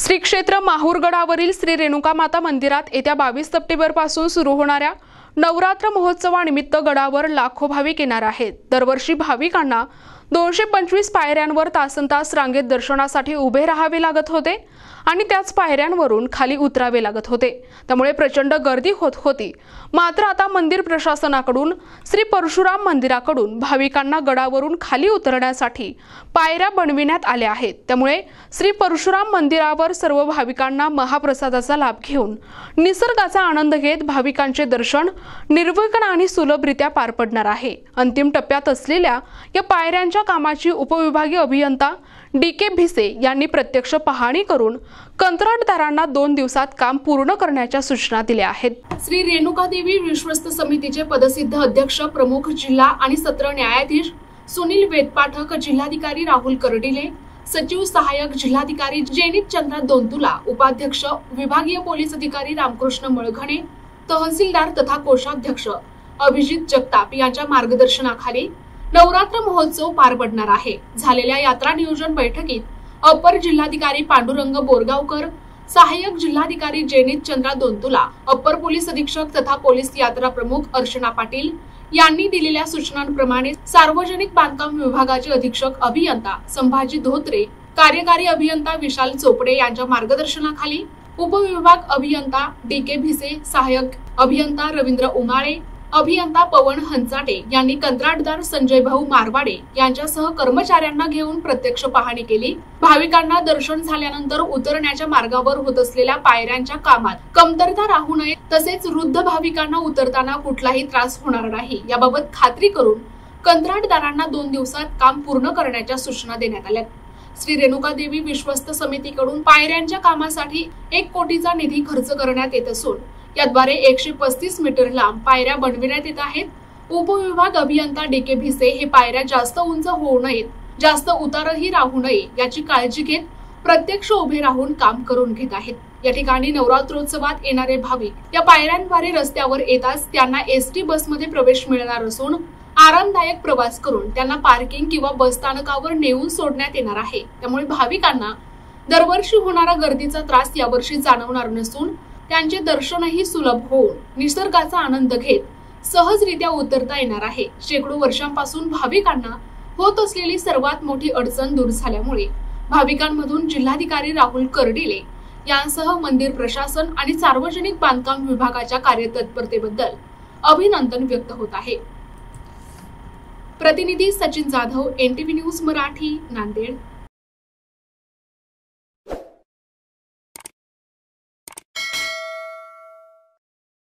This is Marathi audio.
श्री क्षेत्र माहूरगडावरील श्री रेणुका माता मंदिरात येत्या 22 सप्टेंबर पासून सुरू होणाऱ्या नवरात्र महोत्सवानिमित्त गडावर लाखो भाविक येणार आहेत। दरवर्षी भाविकांना 225 पायऱ्यांवर तासनतास रांगेत दर्शनासाठी उभे राहावे लागत होते आणि त्याच पायऱ्यांवरून खाली उतरावे लागत होते। त्यामुळे प्रचंड गर्दी होत होती। मात्र आता मंदिर प्रशासनाकडून श्री परशुराम मंदिराकडून भाविकांना गडावरून खाली उतरण्यासाठी पायऱ्या बनविण्यात आल्या आहेत। त्यामुळे श्री परशुराम मंदिरावर सर्व भाविकांना महाप्रसादाचा लाभ घेऊन निसर्गाचा आनंद घेत भाविकांचे दर्शन निर्विघ्न आणि सुलभरित्या पार पडणार आहे। अंतिम टप्प्यात असलेल्या या पायऱ्यांच्या कामाची उपविभागीय अभियंता डी.के. भिसे यांनी प्रत्यक्ष पाहणी करून कंत्राटदारांना 2 दिवसात काम पूर्ण करण्याच्या सूचना दिल्या आहेत। श्री रेणुका देवी विश्वस्त समितीचे पदसिद्ध अध्यक्ष प्रमुख जिल्हा आणि सत्र न्यायाधीश सुनील वेदपाठक, जिल्हाधिकारी राहुल कर्डिले, सचिव सहाय्यक जिल्हाधिकारी जेनित चंद्रा दोंतुला, उपाध्यक्ष विभागीय पोलीस अधिकारी रामकृष्ण मळघणे, तहसीलदार तथा कोषाध्यक्ष अभिजित जगताप यांच्या मार्गदर्शनाखाली नवरात्र महोत्सव पार पडणार आहे। झालेल्या यात्रा नियोजन बैठकीत अपर जिल्हाधिकारी पांडुरंग बोरगावकर, सहाय्यक जिल्हाधिकारी जेनित चंद्रा दोंतुला, अपर पोलीस अधीक्षक तथा पोलीस यात्रा प्रमुख अर्चना पाटील यांनी दिलेल्या सूचनांप्रमाणे सार्वजनिक बांधकाम विभागाचे अधीक्षक अभियंता संभाजी धोत्रे, कार्यकारी अभियंता विशाल चोपडे यांच्या मार्गदर्शनाखाली उपविभाग अभियंता डी.के. भिसे, सहाय्यक अभियंता रवींद्र उमाळे, अभियंता पवन हंचाटे यांनी कंत्राटदार संजय भाऊ मारवाडे यांच्यासह कर्मचाऱ्यांना घेऊन प्रत्यक्ष पाहणी केली। भाविकांना दर्शन झाल्यानंतर उतरण्याच्या मार्गावर होत असलेल्या पायऱ्यांच्या कामात कमतरता राहू नये, तसेच वृद्ध भाविकांना उतरताना कुठलाही त्रास होणार नाही याबाबत खात्री करून कंत्राटदारांना 2 दिवसात काम पूर्ण करण्याच्या सूचना देण्यात आल्या। श्री रेणुका देवी विश्वस्त समितीकडून पायऱ्यांच्या कामासाठी 1 कोटीचा निधी खर्च करण्यात येत असून याद्वारे 135 मीटर लांब पायऱ्या बनविण्यात येत आहेत। उपविभाग अभियंता डी.के. भिसे हे पायऱ्या जास्त उंच होऊ नयेत, जास्त उतारही राहू नये याची काळजी घेत प्रत्यक्ष उभे राहून काम करून घेत आहेत। या ठिकाणी नवरात्रोत्सवात येणारे भाविक या पायऱ्यांद्वारे रस्त्यावर येताच त्यांना एसटी बसमध्ये प्रवेश मिळणार असून आरामदायक प्रवास करून त्यांना पार्किंग किंवा बस स्थानकावर नेऊन सोडण्यात येणार आहे। त्यामुळे भाविकांना दरवर्षी होणारा गर्दीचा त्रास यावर्षी जाणवणार नसून त्यांचे दर्शनही सुलभ होऊन निसर्गाचा आनंद घेत सहजरित्या उतरता येणार आहे। शेकडो वर्षांपासून भाविकांना होत असलेली सर्वात मोठी अडचण दूर झाल्यामुळे भाविकांमधून जिल्हाधिकारी राहुल कर्डिले यांसह मंदिर प्रशासन आणि सार्वजनिक बांधकाम विभागाच्या कार्यतत्परतेबद्दल अभिनंदन व्यक्त होत आहे। प्रतिनिधी सचिन जाधव, NTV न्यूज मराठी, नांदेड।